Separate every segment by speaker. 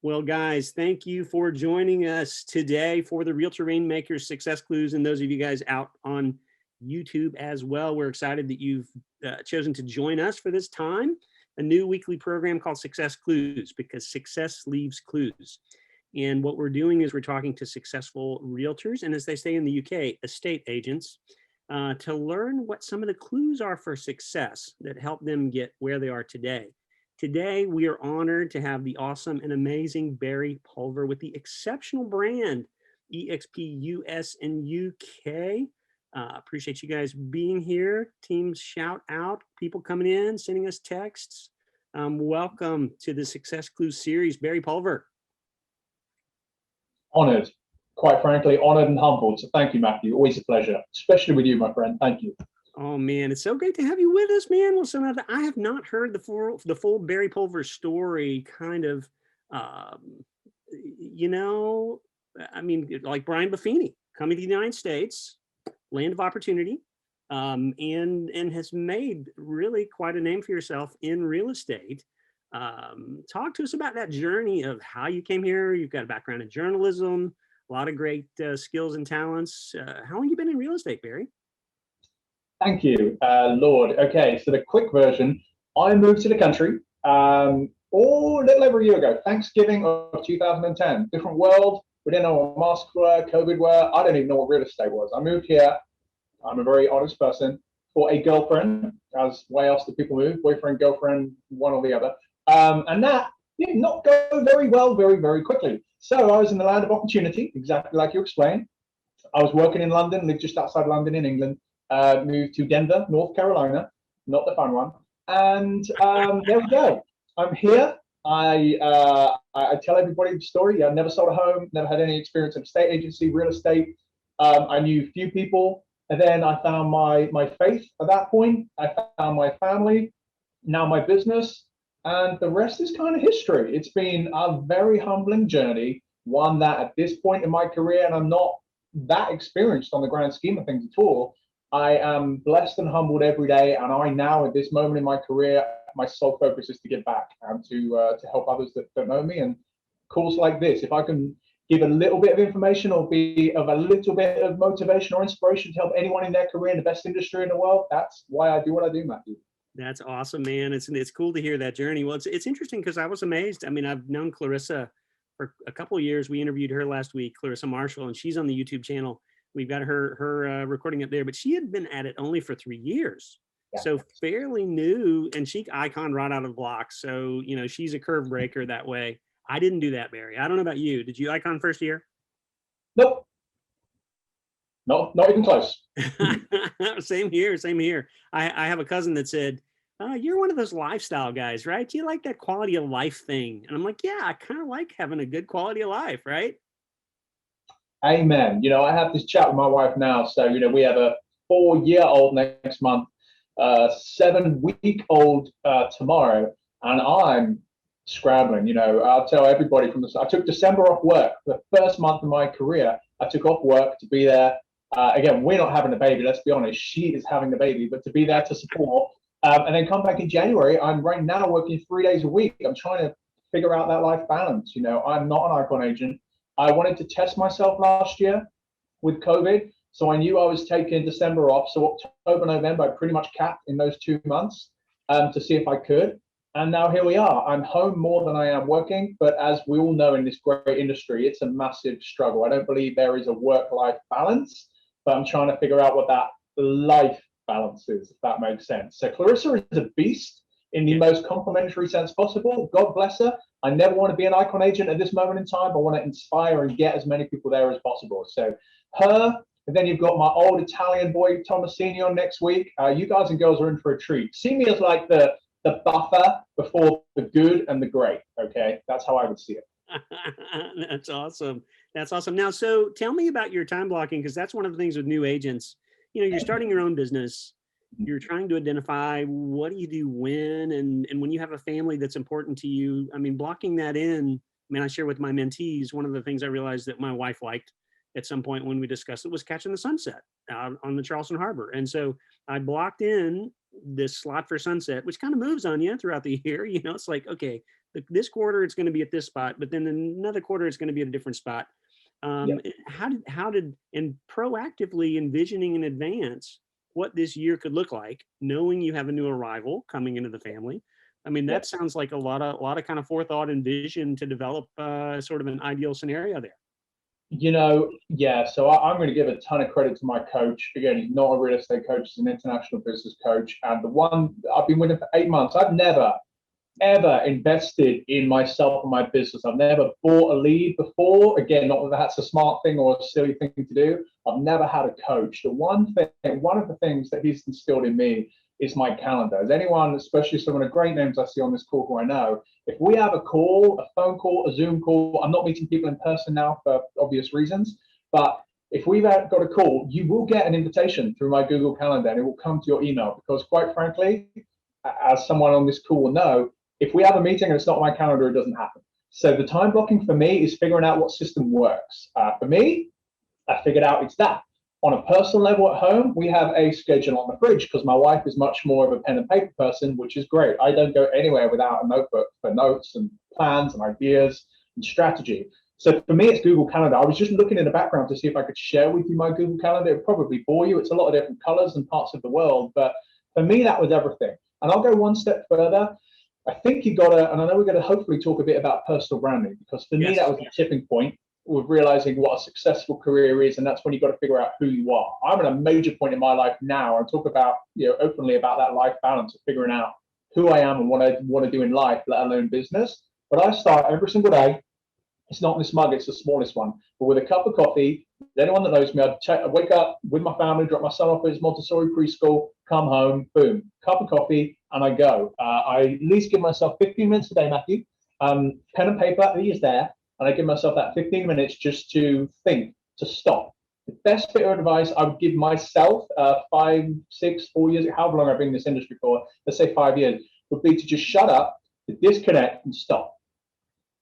Speaker 1: Well, guys, thank you for joining us today for the Realtor Rainmakers Success Clues. And those of you guys out on YouTube as well, we're excited that you've chosen to join us for this time, a new weekly program called Success Clues, because success leaves clues. And what we're doing is we're talking to successful realtors, and as they say in the UK, estate agents, to learn what some of the clues are for success that help them get where they are today. Today, we are honored to have the awesome and amazing Barry Pulver with the exceptional brand eXp US and UK. Appreciate you guys being here. Teams shout out, people coming in, sending us texts. Welcome to the Success Clues series, Barry Pulver.
Speaker 2: Honored, quite frankly, honored and humbled. So thank you, Matthew. Always a pleasure, especially with you, my friend. Thank you.
Speaker 1: Oh man, it's so great to have you with us, man. Well, Samantha, I have not heard the full Barry Pulver story. Kind of, you know, I mean, like Brian Buffini coming to the United States, land of opportunity, and has made really quite a name for yourself in real estate. Talk to us about that journey of how you came here. You've got a background in journalism, a lot of great skills and talents. How long have you been in real estate, Barry?
Speaker 2: Thank you, Lord. Okay, so the quick version, I moved to the country a little over a year ago, Thanksgiving of 2010. Different world. We didn't know what masks were, COVID were. I don't even know what real estate was. I moved here. I'm a very honest person. For a girlfriend, as way else do people move, boyfriend, girlfriend, one or the other. And that did not go very well, very quickly. So I was in the land of opportunity, exactly like you explained. I was working in London, lived just outside London in England. Moved to Denver, North Carolina, not the fun one. And there we go. I'm here. I tell everybody the story. I never sold a home, never had any experience in estate agency, real estate. I knew few people. And then I found my faith at that point. I found my family, now my business. And the rest is kind of history. It's been a very humbling journey, one that at this point in my career, and I'm not that experienced on the grand scheme of things at all, I am blessed and humbled every day, and I now, at this moment in my career, my sole focus is to give back and to help others that don't know me. And calls like this, if I can give a little bit of information or be of a little bit of motivation or inspiration to help anyone in their career in the best industry in the world, that's why I do what I do, Matthew.
Speaker 1: That's awesome, man. It's cool to hear that journey. Well, it's interesting because I was amazed. I mean, I've known Clarissa for a couple of years. We interviewed her last week, Clarissa Marshall, and she's on the YouTube channel. We've got her recording up there, but she had been at it only for 3 years. Yeah. So fairly new, and she ICON right out of the block. So, you know, she's a curve breaker that way. I didn't do that, Barry. I don't know about you. Did you ICON first year?
Speaker 2: Nope. No, not even close.
Speaker 1: Same here. I have a cousin that said, you're one of those lifestyle guys, right? Do you like that quality of life thing? And I'm like, yeah, I kind of like having a good quality of life, right?
Speaker 2: Amen. You know, I have this chat with my wife now. So, you know, we have a 4-year-old next month, 7-week-old tomorrow, and I'm scrambling. You know, I'll tell everybody from this. I took December off work. The first month of my career, I took off work to be there. Again, we're not having a baby. Let's be honest. She is having the baby, but to be there to support, and then come back in January. I'm right now working 3 days a week. I'm trying to figure out that life balance. You know, I'm not an ICON agent. I wanted to test myself last year with COVID. So I knew I was taking December off. So October, November, I pretty much capped in those 2 months to see if I could. And now here we are. I'm home more than I am working. But as we all know in this great industry, it's a massive struggle. I don't believe there is a work-life balance, but I'm trying to figure out what that life balance is, if that makes sense. So Clarissa is a beast in the most complimentary sense possible. God bless her. I never want to be an ICON agent at this moment in time. I want to inspire and get as many people there as possible. So her, and then you've got my old Italian boy, Tomasini, on next week. You guys and girls are in for a treat. See me as like the buffer before the good and the great, okay? That's how I would see it.
Speaker 1: That's awesome. That's awesome. Now, so tell me about your time blocking, because that's one of the things with new agents. You know, you're starting your own business. You're trying to identify what do you do when, and when you have a family that's important to you. I mean, blocking that in, I mean, I share with my mentees, one of the things I realized that my wife liked at some point when we discussed it was catching the sunset out on the Charleston Harbor. And so I blocked in this slot for sunset, which kind of moves on you throughout the year. You know, it's like, okay, this quarter it's going to be at this spot, but then another quarter it's going to be at a different spot.
Speaker 2: Yeah.
Speaker 1: And proactively envisioning in advance what this year could look like, knowing you have a new arrival coming into the family. I mean, that sounds like a lot of kind of forethought and vision to develop sort of an ideal scenario there.
Speaker 2: Yeah, so I'm going to give a ton of credit to my coach. Again, he's not a real estate coach, he's an international business coach. And the one I've been with him for 8 months, I've never, ever invested in myself and my business. I've never bought a lead before. Again, not that that's a smart thing or a silly thing to do. I've never had a coach. One of the things that he's instilled in me is my calendar. As anyone, especially some of the great names I see on this call who I know, if we have a call, a phone call, a Zoom call, I'm not meeting people in person now for obvious reasons, but if we've got a call, you will get an invitation through my Google Calendar and it will come to your email, because quite frankly, as someone on this call will know, if we have a meeting and it's not my calendar, it doesn't happen. So the time blocking for me is figuring out what system works. For me, I figured out it's that. On a personal level at home, we have a schedule on the fridge because my wife is much more of a pen and paper person, which is great. I don't go anywhere without a notebook for notes and plans and ideas and strategy. So for me, it's Google Calendar. I was just looking in the background to see if I could share with you my Google Calendar. It would probably bore you. It's a lot of different colors and parts of the world. But for me, that was everything. And I'll go one step further. I think you got to, and I know we're going to hopefully talk a bit about personal branding, because for me, that was the tipping point with realizing what a successful career is. And that's when you got to figure out who you are. I'm at a major point in my life now. I talk about, openly about that life balance of figuring out who I am and what I want to do in life, let alone business. But I start every single day. It's not this mug, it's the smallest one, but with a cup of coffee. Anyone that knows me, I wake up with my family, drop my son off at his Montessori preschool, come home, boom, cup of coffee, and I go. I at least give myself 15 minutes a day, Matthew. Pen and paper is there, and I give myself that 15 minutes just to think, to stop. The best bit of advice I would give myself 5, 6, 4 years, however long I've been in this industry for, let's say 5 years, would be to just shut up, to disconnect and stop.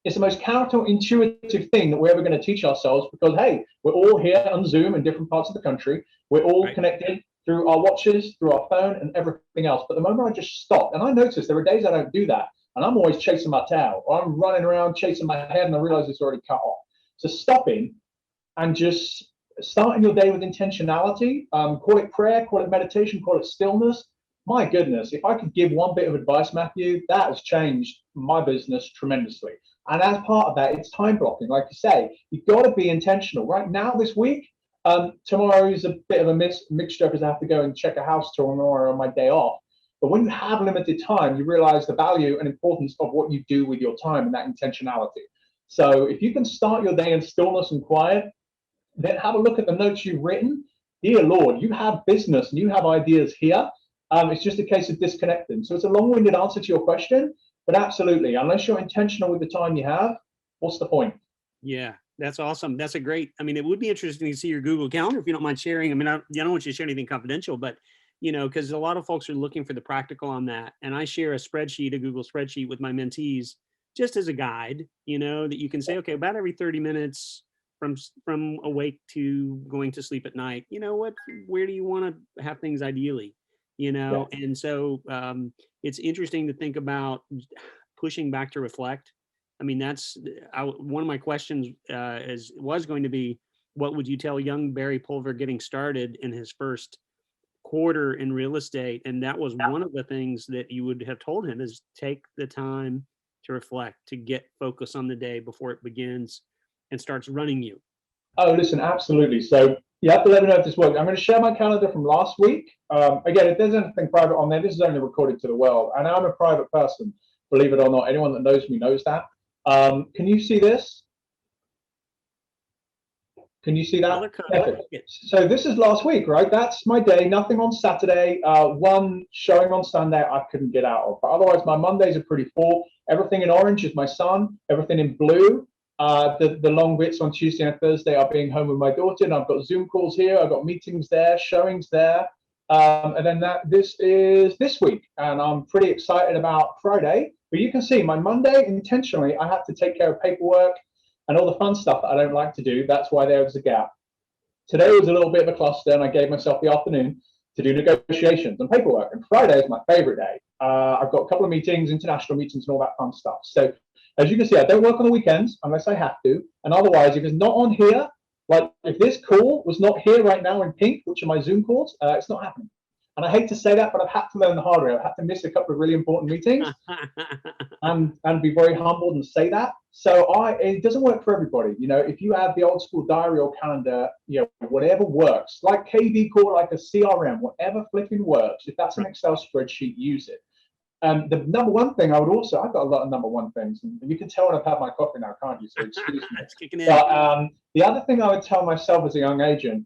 Speaker 2: It's the most counterintuitive thing that we're ever going to teach ourselves, because, hey, we're all here on Zoom in different parts of the country. We're all connected through our watches, through our phone and everything else. But the moment I just stop, and I notice there are days I don't do that, and I'm always chasing my tail, or I'm running around chasing my head and I realize it's already cut off. So stopping and just starting your day with intentionality, call it prayer, call it meditation, call it stillness. My goodness, if I could give one bit of advice, Matthew, that has changed my business tremendously. And as part of that, it's time blocking. Like you say, you've got to be intentional. Right now, this week, tomorrow is a bit of a mixture because I have to go and check a house tomorrow on my day off. But when you have limited time, you realize the value and importance of what you do with your time and that intentionality. So if you can start your day in stillness and quiet, then have a look at the notes you've written. Dear Lord, you have business and you have ideas here. It's just a case of disconnecting. So it's a long-winded answer to your question. But absolutely, unless you're intentional with the time you have, what's the point?
Speaker 1: Yeah, that's awesome. That's a great, I mean, it would be interesting to see your Google Calendar if you don't mind sharing. I mean, I don't want you to share anything confidential, but, because a lot of folks are looking for the practical on that. And I share a Google spreadsheet with my mentees just as a guide, that you can say, okay, about every 30 minutes from awake to going to sleep at night, where do you want to have things ideally? And so it's interesting to think about pushing back to reflect. I mean, that's one of my questions was going to be, what would you tell young Barry Pulver getting started in his first quarter in real estate? And that was one of the things that you would have told him, is take the time to reflect, to get focus on the day before it begins and starts running you.
Speaker 2: Oh, listen, absolutely. So you have to let me know if this works. I'm going to share my calendar from last week. Again, if there's anything private on there, this is only recorded to the world. And I'm a private person, believe it or not. Anyone that knows me knows that. Can you see this? Can you see that? So this is last week, right? That's my day. Nothing on Saturday. One showing on Sunday I couldn't get out of. But otherwise, my Mondays are pretty full. Everything in orange is my son. Everything in blue, the long bits on Tuesday and Thursday are being home with my daughter. And I've got Zoom calls here. I've got meetings there, showings there. And then this is this week. And I'm pretty excited about Friday. But you can see my Monday, intentionally, I had to take care of paperwork and all the fun stuff that I don't like to do. That's why there was a gap. Today was a little bit of a cluster, and I gave myself the afternoon to do negotiations and paperwork. And Friday is my favorite day. I've got a couple of meetings, international meetings, and all that fun stuff. So as you can see, I don't work on the weekends unless I have to. And otherwise, if it's not on here, like if this call was not here right now in pink, which are my Zoom calls, it's not happening. And I hate to say that, but I've had to learn the hard way. I've had to miss a couple of really important meetings and be very humbled and say that. So it doesn't work for everybody. You know, if you have the old school diary or calendar, you know, whatever works, like KV call, like a CRM, whatever flipping works. If that's an Excel spreadsheet, use it. The number one thing I would also, I've got a lot of number one things, and you can tell when I've had my coffee now, can't you? So excuse me.
Speaker 1: It's kicking in.
Speaker 2: But the other thing I would tell myself as a young agent,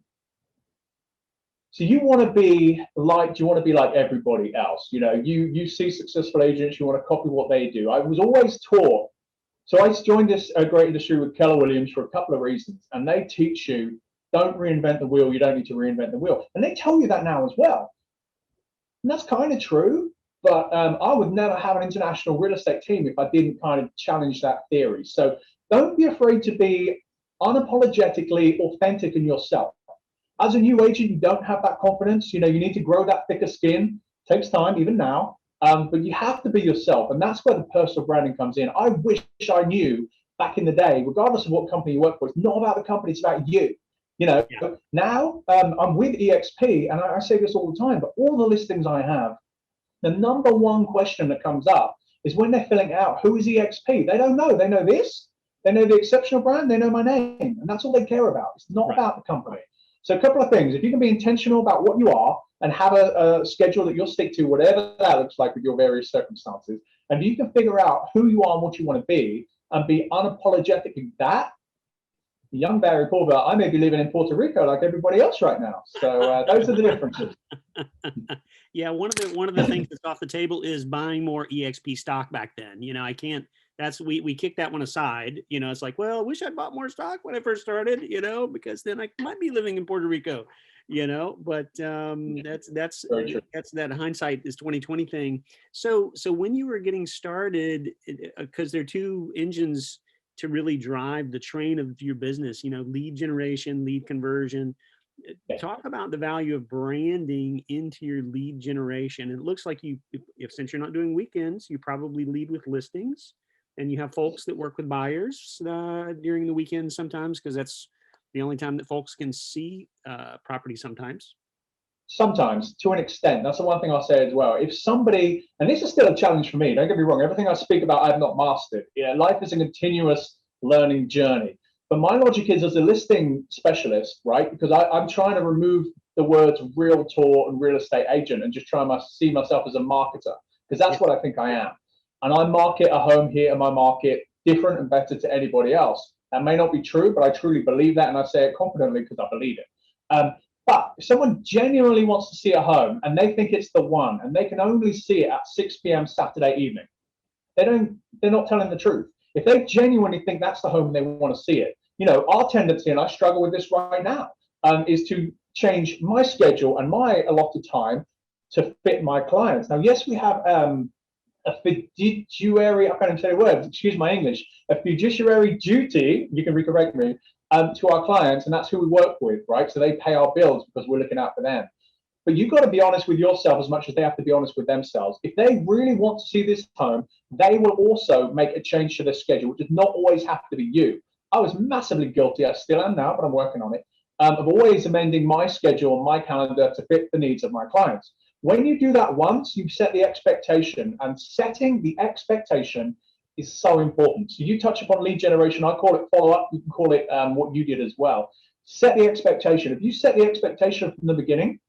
Speaker 2: so you want to be like everybody else. You know, you see successful agents, you want to copy what they do. I was always taught. So I joined this great industry with Keller Williams for a couple of reasons, and they teach you, don't reinvent the wheel. You don't need to reinvent the wheel, and they tell you that now as well. And that's kind of true. But I would never have an international real estate team if I didn't kind of challenge that theory. So don't be afraid to be unapologetically authentic in yourself. As a new agent, you don't have that confidence. You know, you need to grow that thicker skin. It takes time, even now. But you have to be yourself. And that's where the personal branding comes in. I wish I knew back in the day, regardless of what company you work for, it's not about the company, it's about you. You know, now I'm with eXp, and I say this all the time, but all the listings I have, the number one question that comes up is when they're filling out, who is eXp? They don't know. They know this. They know the exceptional brand. They know my name. And that's all they care about. It's not about the company. So a couple of things. If you can be intentional about what you are and have a schedule that you'll stick to, whatever that looks like with your various circumstances, and you can figure out who you are and what you want to be and be unapologetic in that, young Barry Pulver, I may be living in Puerto Rico like everybody else right now. So those are the differences.
Speaker 1: Yeah, one of the things that's off the table is buying more eXp stock back then. You know, I can't. That's we kicked that one aside. You know, it's like, well, I wish I'd bought more stock when I first started. You know, because then I might be living in Puerto Rico. You know, but that's that hindsight is 2020 thing. So when you were getting started, because there are two engines to really drive the train of your business. You know, lead generation, lead conversion. Talk about the value of branding into your lead generation. It looks like since you're not doing weekends, you probably lead with listings, and you have folks that work with buyers during the weekend sometimes, because that's the only time that folks can see property sometimes.
Speaker 2: Sometimes, to an extent. That's the one thing I'll say as well. If somebody, and this is still a challenge for me, don't get me wrong, everything I speak about, I've not mastered. Yeah, life is a continuous learning journey. But my logic is, as a listing specialist, right, because I'm trying to remove the words realtor and real estate agent and just try to see myself as a marketer, because that's what I think I am. And I market a home here in my market different and better to anybody else. That may not be true, but I truly believe that, and I say it confidently because I believe it. But if someone genuinely wants to see a home and they think it's the one, and they can only see it at 6 p.m. Saturday evening, they're not telling the truth. If they genuinely think that's the home and they want to see it, you know, our tendency, and I struggle with this right now, is to change my schedule and my allotted time to fit my clients. Now, yes, we have a fiduciary, I can't even say the words, excuse my English, a fiduciary duty, you can recorrect me, to our clients, and that's who we work with, right? So they pay our bills because we're looking out for them. But you've got to be honest with yourself as much as they have to be honest with themselves. If they really want to see this home, they will also make a change to their schedule, which does not always have to be you. I was massively guilty, I still am now, but I'm working on it, of always amending my schedule and my calendar to fit the needs of my clients. When you do that once, you set the expectation, and setting the expectation is so important. So you touch upon lead generation, I call it follow-up, you can call it what you did as well. Set the expectation. If you set the expectation from the beginning,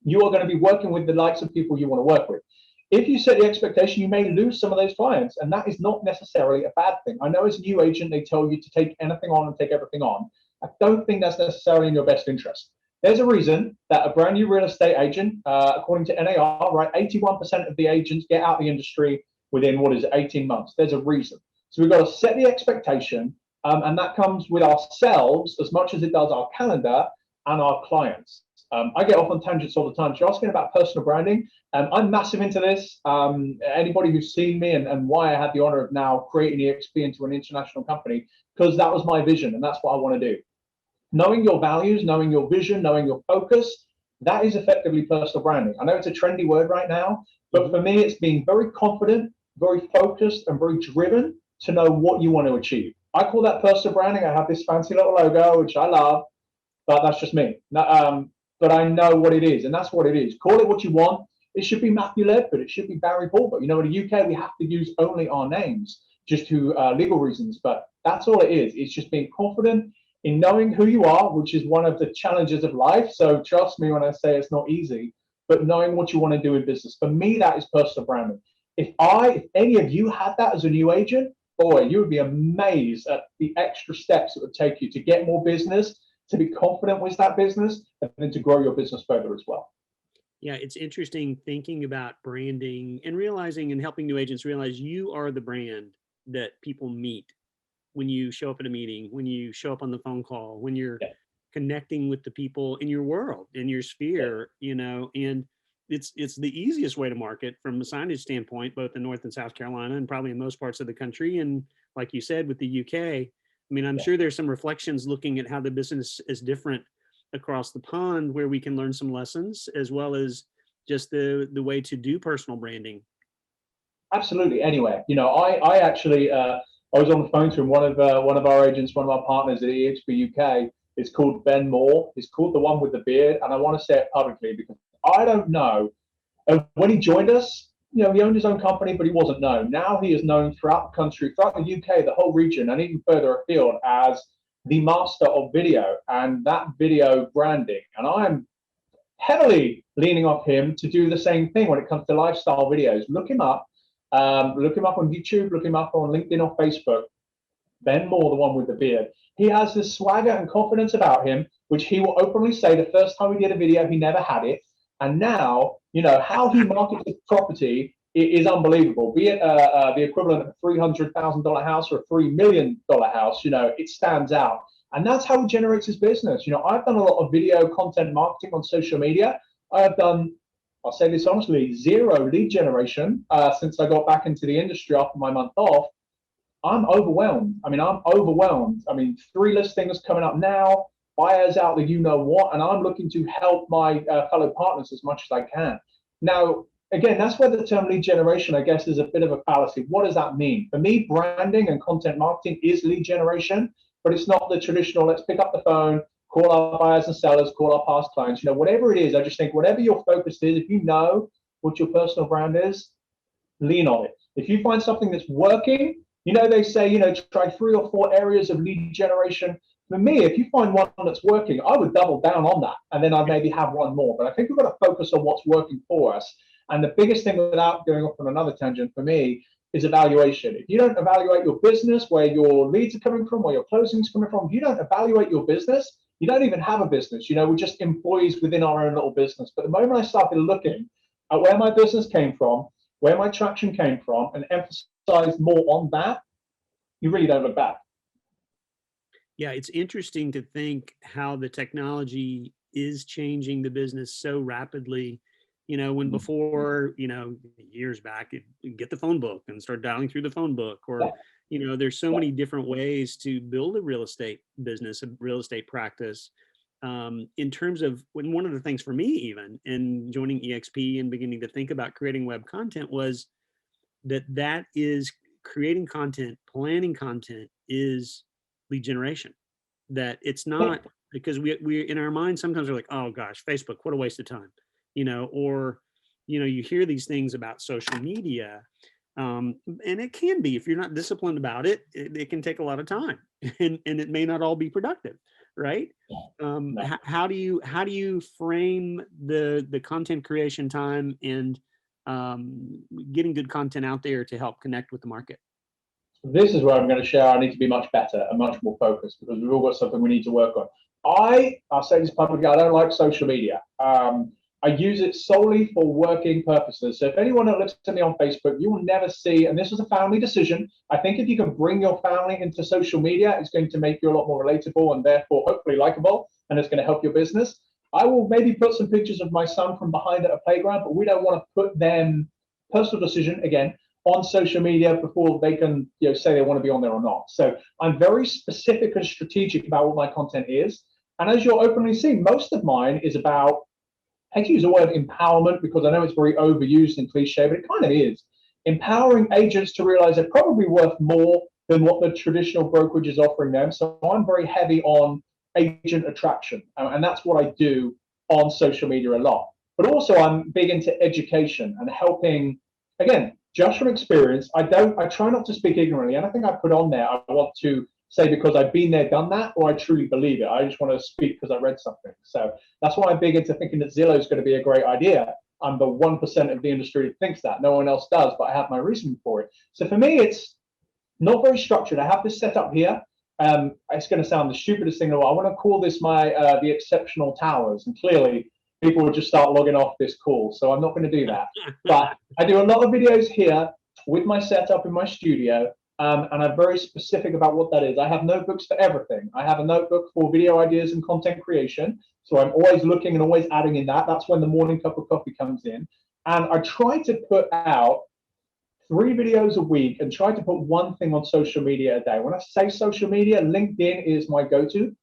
Speaker 2: you are going to be working with the likes of people you want to work with. If you set the expectation, you may lose some of those clients, and that is not necessarily a bad thing. I know as a new agent, they tell you to take anything on and take everything on. I don't think that's necessarily in your best interest. There's a reason that a brand new real estate agent, according to NAR, right, 81% of the agents get out of the industry within 18 months. There's a reason. So we've got to set the expectation, and that comes with ourselves as much as it does our calendar and our clients. I get off on tangents all the time. So you're asking about personal branding. I'm massive into this. Anybody who's seen me and why I had the honor of now creating eXp into an international company, because that was my vision and that's what I want to do. Knowing your values, knowing your vision, knowing your focus, that is effectively personal branding. I know it's a trendy word right now, but for me, it's being very confident, very focused, and very driven to know what you want to achieve. I call that personal branding. I have this fancy little logo, which I love, but that's just me. But I know what it is, and that's what it is. Call it what you want. It should be Matthew Ledford. It should be Barry Pulver. You know, in the UK, we have to use only our names just to legal reasons, but that's all it is. It's just being confident in knowing who you are, which is one of the challenges of life. So trust me when I say it's not easy, but knowing what you want to do in business. For me, that is personal branding. If any of you had that as a new agent, boy, you would be amazed at the extra steps it would take you to get more business, to be confident with that business, and then to grow your business further as well.
Speaker 1: Yeah, it's interesting thinking about branding and realizing and helping new agents realize you are the brand that people meet when you show up at a meeting, when you show up on the phone call, when you're connecting with the people in your world, in your sphere, you know, and it's the easiest way to market from a signage standpoint, both in North and South Carolina and probably in most parts of the country. And like you said, with the UK, I mean, I'm sure there's some reflections looking at how the business is different across the pond where we can learn some lessons, as well as just the way to do personal branding.
Speaker 2: Absolutely. Anyway, you know, I actually I was on the phone to him, one of our agents, one of our partners at eXp UK. It's called Ben Moore. It's called the one with the beard, and I want to say it publicly because I don't know. When he joined us, you know, he owned his own company, but he wasn't known. Now he is known throughout the country, throughout the UK, the whole region, and even further afield as the master of video and that video branding. And I'm heavily leaning off him to do the same thing when it comes to lifestyle videos. Look him up. Look him up on YouTube. Look him up on LinkedIn or Facebook. Ben Moore, the one with the beard. He has this swagger and confidence about him, which he will openly say the first time he did a video, he never had it. And now, you know, how he markets his property is unbelievable. Be it the equivalent of a $300,000 house or a $3 million house, you know, it stands out. And that's how he generates his business. You know, I've done a lot of video content marketing on social media. I have done, I'll say this honestly, zero lead generation since I got back into the industry after my month off. I'm overwhelmed. I mean, I'm overwhelmed. I mean, 3 listings coming up now, buyers out the you know what, and I'm looking to help my fellow partners as much as I can. Now, again, that's where the term lead generation, I guess, is a bit of a fallacy. What does that mean? For me, branding and content marketing is lead generation, but it's not the traditional, let's pick up the phone, call our buyers and sellers, call our past clients. You know, whatever it is, I just think whatever your focus is, if you know what your personal brand is, lean on it. If you find something that's working, you know, they say, you know, try 3 or 4 areas of lead generation. For me, if you find one that's working, I would double down on that. And then I'd maybe have one more. But I think we've got to focus on what's working for us. And the biggest thing, without going off on another tangent for me, is evaluation. If you don't evaluate your business, where your leads are coming from, where your closings are coming from, if you don't evaluate your business, you don't even have a business. You know, we're just employees within our own little business. But the moment I started looking at where my business came from, where my traction came from, and emphasize more on that, you really don't look back.
Speaker 1: Yeah, it's interesting to think how the technology is changing the business so rapidly. You know, when before, you know, years back, you'd get the phone book and start dialing through the phone book, or, you know, there's so many different ways to build a real estate business, a real estate practice. In terms of one of the things for me, even in joining eXp and beginning to think about creating web content, was that is creating content, planning content is lead generation. That it's not, because we in our mind sometimes we're like, oh gosh, Facebook, what a waste of time, you know, or, you know, you hear these things about social media, and it can be, if you're not disciplined about it, it can take a lot of time, and it may not all be productive, right? How do you frame the content creation time and getting good content out there to help connect with the market?
Speaker 2: This is where I'm going to share I need to be much better and much more focused, because we've all got something we need to work on. I'll say this publicly, I don't like social media. I use it solely for working purposes. So if anyone that looks at me on Facebook, you will never see, and this is a family decision. I think if you can bring your family into social media, it's going to make you a lot more relatable and therefore hopefully likable, and it's going to help your business. I will maybe put some pictures of my son from behind at a playground, but we don't want to put them, personal decision again, on social media before they can, you know, say they want to be on there or not. So I'm very specific and strategic about what my content is. And as you'll openly see, most of mine is about, I hate to use the word empowerment because I know it's very overused and cliche, but it kind of is. Empowering agents to realize they're probably worth more than what the traditional brokerage is offering them. So I'm very heavy on agent attraction, and that's what I do on social media a lot. But also I'm big into education and helping, again, just from experience. I try not to speak ignorantly, and I think I put on there, I want to say because I've been there, done that, or I truly believe it. I just want to speak because I read something. So that's why I'm big into thinking that Zillow is going to be a great idea. I'm the 1% of the industry that thinks that. No one else does, but I have my reason for it. So for me, it's not very structured. I have this set up here. It's going to sound the stupidest thing in the world. I want to call this my the exceptional towers, and clearly people would just start logging off this call. So I'm not going to do that. But I do a lot of videos here with my setup in my studio, and I'm very specific about what that is. I have notebooks for everything. I have a notebook for video ideas and content creation. So I'm always looking and always adding in that. That's when the morning cup of coffee comes in. And I try to put out 3 videos a week and try to put one thing on social media a day. When I say social media, LinkedIn is my go-to.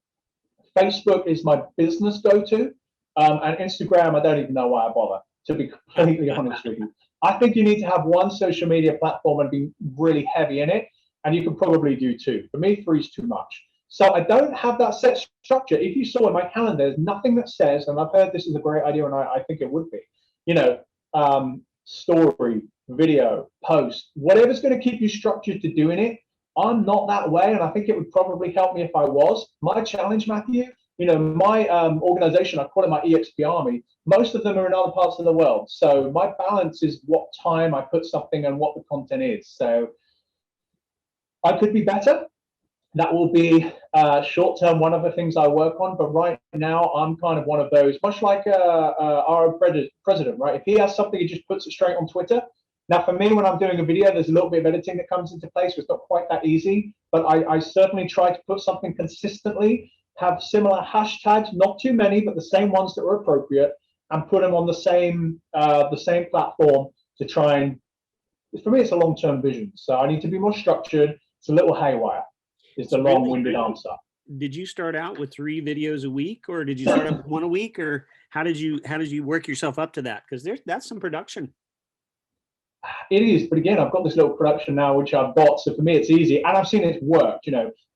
Speaker 2: Facebook is my business go-to. And Instagram, I don't even know why I bother, to be completely honest with you. I think you need to have one social media platform and be really heavy in it. And you can probably do 2. For me, 3 is too much. So I don't have that set structure. If you saw in my calendar, there's nothing that says, and I've heard this is a great idea, and I think it would be, story, video, post, whatever's going to keep you structured to doing it. I'm not that way, and I think it would probably help me if I was. My challenge, Matthew, my organization, I call it my eXp army. Most of them are in other parts of the world. So my balance is what time I put something and what the content is. So I could be better. That will be short term, one of the things I work on. But right now, I'm kind of one of those, much like our president, right? If he has something, he just puts it straight on Twitter. Now, for me, when I'm doing a video, there's a little bit of editing that comes into place. So it's not quite that easy. But I certainly try to put something consistently, have similar hashtags, not too many, but the same ones that are appropriate, and put them on the same platform to try and, for me, it's a long-term vision. So I need to be more structured. It's a little haywire. Is the long-winded answer.
Speaker 1: Did you start out with 3 videos a week, or did you start out with 1 a week, or how did you work yourself up to that? Because that's some production.
Speaker 2: It is, but again, I've got this little production now which I've bought, so for me it's easy, and I've seen it work.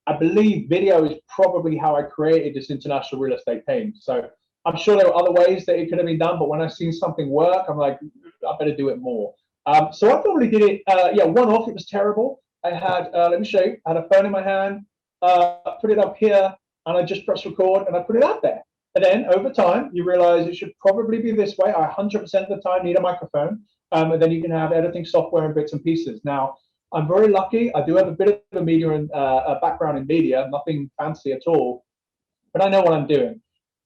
Speaker 2: I believe video is probably how I created this international real estate team. So I'm sure there were other ways that it could have been done, but when I've seen something work, I'm like, I better do it more. So I probably did it. One off, it was terrible. I had, let me show you, I had a phone in my hand, put it up here, and I just pressed record and I put it out there. And then over time, you realize it should probably be this way. I 100% of the time need a microphone, and then you can have editing software and bits and pieces. Now, I'm very lucky. I do have a bit of a media and a background in media, nothing fancy at all, but I know what I'm doing.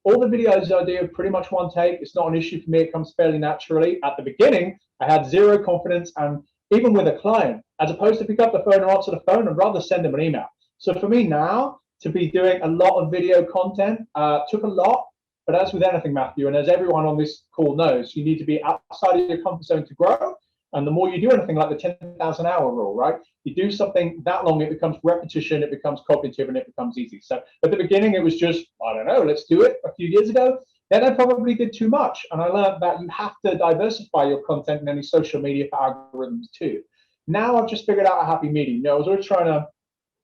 Speaker 2: All the videos I do are pretty much one take. It's not an issue for me. It comes fairly naturally. At the beginning, I had zero confidence, and even with a client, as opposed to pick up the phone or answer the phone, I'd rather send them an email. So for me now, to be doing a lot of video content took a lot. But as with anything, Matthew, and as everyone on this call knows, you need to be outside of your comfort zone to grow. And the more you do anything, like the 10,000 hour rule, right? You do something that long, it becomes repetition, it becomes cognitive, and it becomes easy. So at the beginning, it was just, I don't know, let's do it a few years ago. Then I probably did too much. And I learned that you have to diversify your content in any social media for algorithms too. Now I've just figured out a happy medium. I was always trying to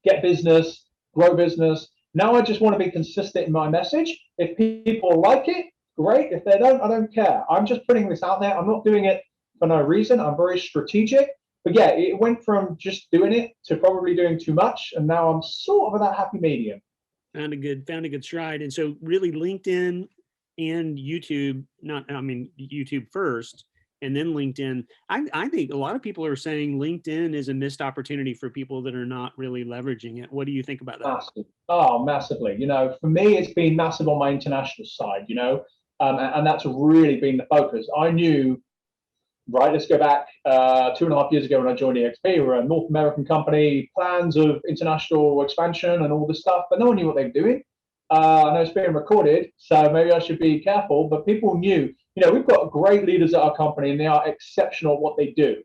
Speaker 2: get business, grow business. Now I just want to be consistent in my message. If people like it, great. If they don't, I don't care. I'm just putting this out there. I'm not doing it for no reason. I'm very strategic. But yeah, it went from just doing it to probably doing too much. And now I'm sort of at that happy medium.
Speaker 1: Found a good stride. And so really LinkedIn and YouTube, YouTube first, and then LinkedIn. I think a lot of people are saying LinkedIn is a missed opportunity for people that are not really leveraging it. What do you think about that?
Speaker 2: Massive. Oh, massively. For me, it's been massive on my international side, and that's really been the focus. I knew, right, let's go back 2.5 years ago when I joined eXp. We're a North American company, plans of international expansion and all this stuff, but no one knew what they were doing. I know it's being recorded, so maybe I should be careful, but people knew, we've got great leaders at our company and they are exceptional at what they do.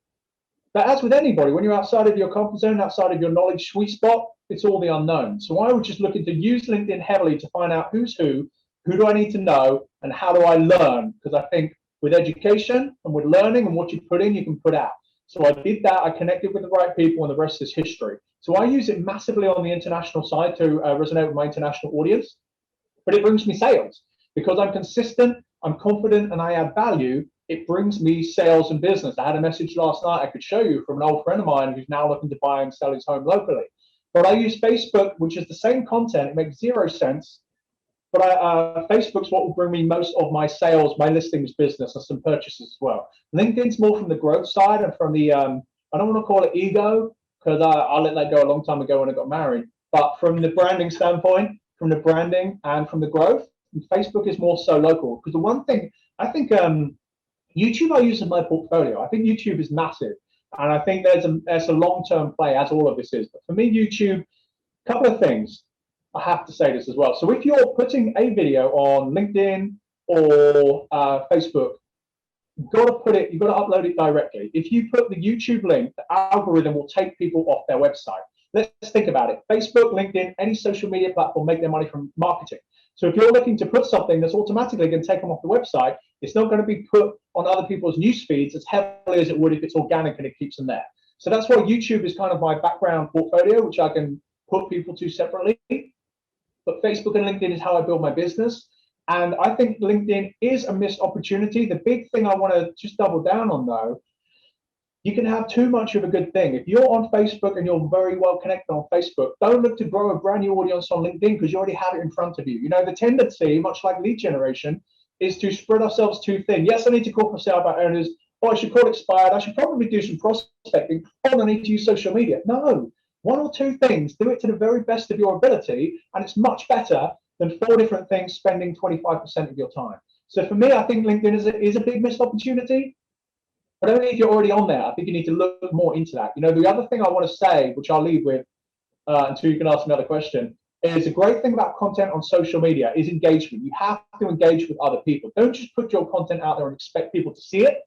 Speaker 2: But as with anybody, when you're outside of your comfort zone, outside of your knowledge sweet spot, it's all the unknown. So I was just looking to use LinkedIn heavily to find out who's who do I need to know, and how do I learn? Because I think with education and with learning and what you put in, you can put out. So I did that. I connected with the right people, and the rest is history. So I use it massively on the international side to resonate with my international audience, but it brings me sales because I'm consistent, I'm confident, and I add value. It brings me sales and business. I had a message last night I could show you from an old friend of mine who's now looking to buy and sell his home locally. But I use Facebook, which is the same content. It makes zero sense. But Facebook's what will bring me most of my sales, my listings business, and some purchases as well. LinkedIn's more from the growth side and from the, I don't want to call it ego, because I let that go a long time ago when I got married. But from the branding standpoint, from the branding and from the growth, Facebook is more so local. Because the one thing, I think YouTube I use in my portfolio. I think YouTube is massive. And I think there's a long-term play, as all of this is. But for me, YouTube, a couple of things. I have to say this as well. So if you're putting a video on LinkedIn or Facebook, you've got to upload it directly. If you put the YouTube link, the algorithm will take people off their website. Let's think about it. Facebook, LinkedIn, any social media platform make their money from marketing. So if you're looking to put something that's automatically going to take them off the website, it's not going to be put on other people's news feeds as heavily as it would if it's organic and it keeps them there. So that's why YouTube is kind of my background portfolio, which I can put people to separately. But Facebook and LinkedIn is how I build my business. And I think LinkedIn is a missed opportunity. The big thing I want to just double down on, though, you can have too much of a good thing. If you're on Facebook and you're very well connected on Facebook, don't look to grow a brand new audience on LinkedIn because you already have it in front of you. You know, the tendency, much like lead generation, is to spread ourselves too thin. Yes, I need to call for sale by owners. Oh, I should call expired. I should probably do some prospecting. Oh, I need to use social media. No. One or two things, do it to the very best of your ability, and it's much better than 4 different things spending 25% of your time. So for me, I think LinkedIn is a big missed opportunity, but only if you're already on there. I think you need to look more into that. You know, the other thing I want to say, which I'll leave with until you can ask another question, is a great thing about content on social media is engagement. You have to engage with other people. Don't just put your content out there and expect people to see it.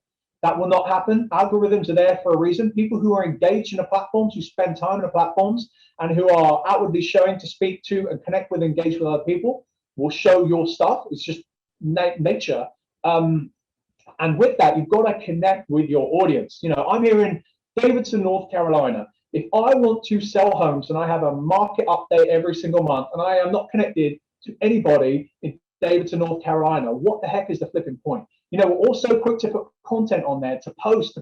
Speaker 2: That will not happen. Algorithms are there for a reason. People who are engaged in the platforms, who spend time in the platforms, and who are outwardly showing to speak to and connect with, engage with other people, will show your stuff. It's just nature. And with that, you've got to connect with your audience. You know, I'm here in Davidson, North Carolina. If I want to sell homes and I have a market update every single month and I am not connected to anybody in Davidson, North Carolina, what the heck is the flipping point? You know, we're also quick to put content on there to post,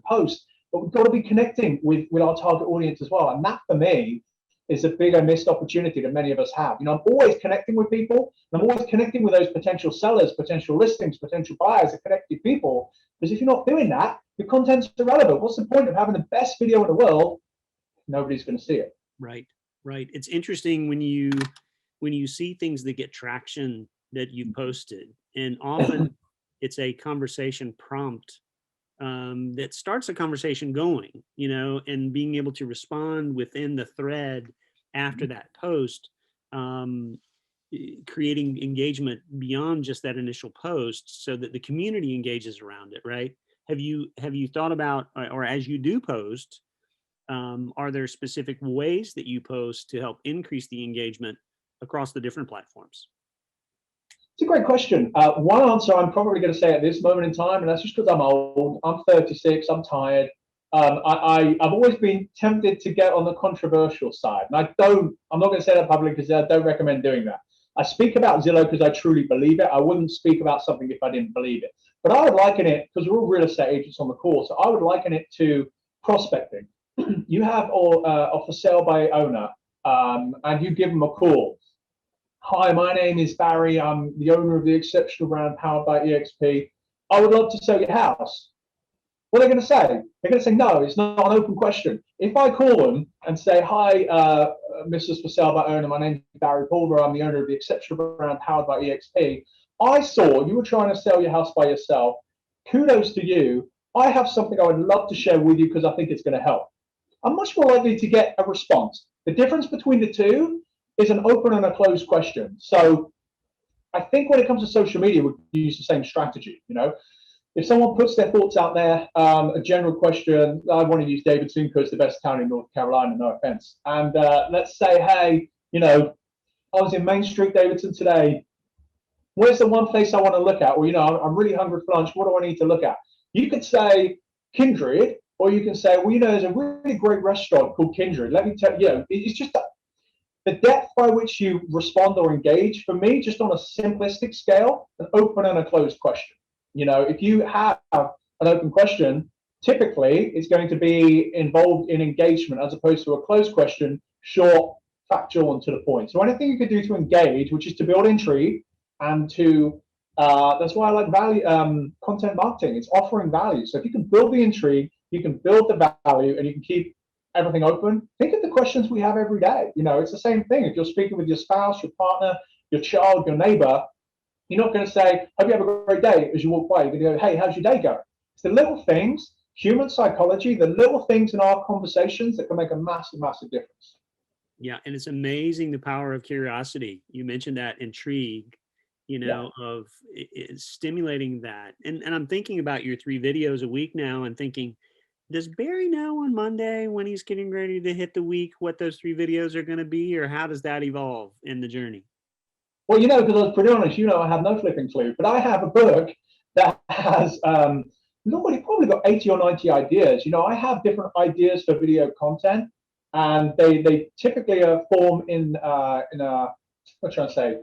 Speaker 2: but we've got to be connecting with our target audience as well. And that, for me, is a bigger missed opportunity that many of us have. You know, I'm always connecting with people, and I'm always connecting with those potential sellers, potential listings, potential buyers, and connected people. Because if you're not doing that, your content's irrelevant. What's the point of having the best video in the world? Nobody's going to see it.
Speaker 1: Right, right. It's interesting when you see things that get traction that you posted, and often it's a conversation prompt that starts a conversation going, you know, and being able to respond within the thread after that post, creating engagement beyond just that initial post so that the community engages around it, right? Have you thought about, or as you do post, are there specific ways that you post to help increase the engagement across the different platforms?
Speaker 2: It's a great question. One answer I'm probably going to say at this moment in time, and that's just because I'm old. I'm 36. I'm tired. I've always been tempted to get on the controversial side, and I'm not going to say that publicly because I don't recommend doing that. I speak about Zillow because I truly believe it. I wouldn't speak about something if I didn't believe it. But I would liken it, because we're all real estate agents on the call, so I would liken it to prospecting. You have a for sale by owner, and you give them a call. Hi, my name is Barry. I'm the owner of the exceptional brand powered by eXp. I would love to sell your house. What are they going to say? They're going to say, no, it's not an open question. If I call them and say, hi, Mrs. For Sale by Owner, my name is Barry Pulver. I'm the owner of the exceptional brand powered by eXp. I saw you were trying to sell your house by yourself. Kudos to you. I have something I would love to share with you because I think it's going to help. I'm much more likely to get a response. The difference between the two is an open and a closed question. So I think when it comes to social media, we use the same strategy. You know, if someone puts their thoughts out there, a general question, I want to use Davidson because it's the best town in North Carolina, no offense. And let's say, hey, you know, I was in Main Street, Davidson today. Where's the one place I want to look at? Or, you know, I'm really hungry for lunch. What do I need to look at? You could say Kindred, Or you can say, well, you know, there's a really great restaurant called Kindred. Let me tell you, it's just the depth by which you respond or engage, for me, just on a simplistic scale, an open and a closed question. You know, if you have an open question, typically it's going to be involved in engagement as opposed to a closed question, short, factual, and to the point. So anything you could do to engage, which is to build intrigue and to, that's why I like value, content marketing. It's offering value. So if you can build the intrigue, you can build the value, and you can keep everything open. Think of the questions we have every day. You know, it's the same thing. If you're speaking with your spouse, your partner, your child, your neighbor, you're not going to say, hope you have a great day as you walk by. You're going to go, hey, how's your day going? It's the little things, human psychology, the little things in our conversations that can make a massive, massive difference.
Speaker 1: Yeah, and it's amazing the power of curiosity. You mentioned that intrigue, you know, of stimulating that. And I'm thinking about your 3 videos a week now and thinking, does Barry know on Monday when he's getting ready to hit the week what those 3 videos are going to be, or how does that evolve in the journey?
Speaker 2: Well, you know, because I was pretty honest, you know, I have no flipping clue, but I have a book that has normally probably got 80 or 90 ideas. You know, I have different ideas for video content, and they typically form in a, what trying to say,